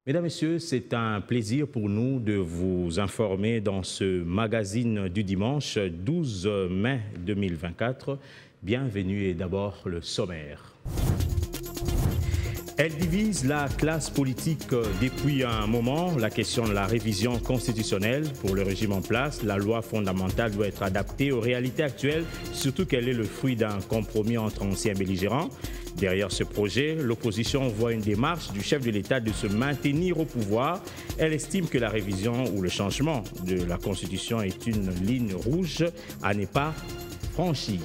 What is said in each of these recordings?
Mesdames, Messieurs, c'est un plaisir pour nous de vous informer dans ce magazine du dimanche 12 mai 2024. Bienvenue et d'abord le sommaire. Elle divise la classe politique depuis un moment. La question de la révision constitutionnelle pour le régime en place. La loi fondamentale doit être adaptée aux réalités actuelles, surtout qu'elle est le fruit d'un compromis entre anciens belligérants. Derrière ce projet, l'opposition voit une démarche du chef de l'État de se maintenir au pouvoir. Elle estime que la révision ou le changement de la Constitution est une ligne rouge à ne pas franchir.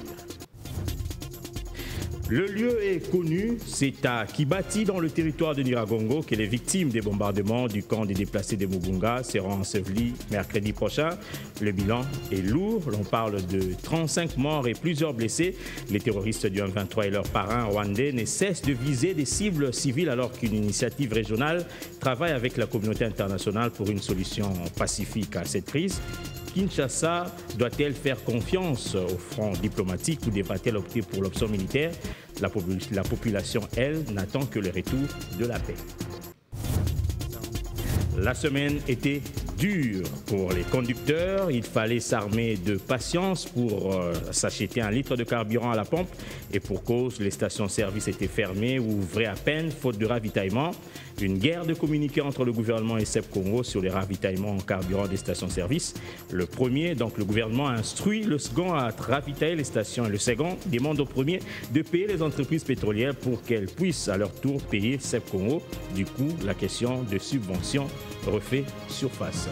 Le lieu est connu, c'est à Kibati, dans le territoire de Niragongo, que les victimes des bombardements du camp des déplacés de Mugunga seront ensevelies mercredi prochain. Le bilan est lourd, l'on parle de 35 morts et plusieurs blessés. Les terroristes du M23 et leurs parrains rwandais ne cessent de viser des cibles civiles alors qu'une initiative régionale travaille avec la communauté internationale pour une solution pacifique à cette crise. Kinshasa doit-elle faire confiance au front diplomatique ou devra-t-elle opter pour l'option militaire? La population, elle, n'attend que le retour de la paix. La semaine était dure pour les conducteurs. Il fallait s'armer de patience pour s'acheter un litre de carburant à la pompe. Et pour cause, les stations-service étaient fermées ou ouvraient à peine, faute de ravitaillement. Une guerre de communiqués entre le gouvernement et SEP Congo sur les ravitaillements en carburant des stations-service. Le premier, donc le gouvernement, instruit le second à ravitailler les stations et le second demande au premier de payer les entreprises pétrolières pour qu'elles puissent à leur tour payer SEP Congo. Du coup, la question de subvention refait surface.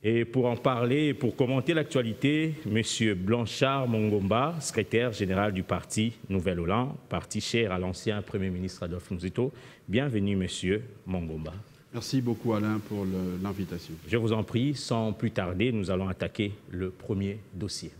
Et pour en parler et pour commenter l'actualité, M. Blanchard Mongomba, secrétaire général du parti Nouvel-Hollande, parti cher à l'ancien Premier ministre Adolphe Muzito. Bienvenue, M. Mongomba. Merci beaucoup, Alain, pour l'invitation. Je vous en prie, sans plus tarder, nous allons attaquer le premier dossier.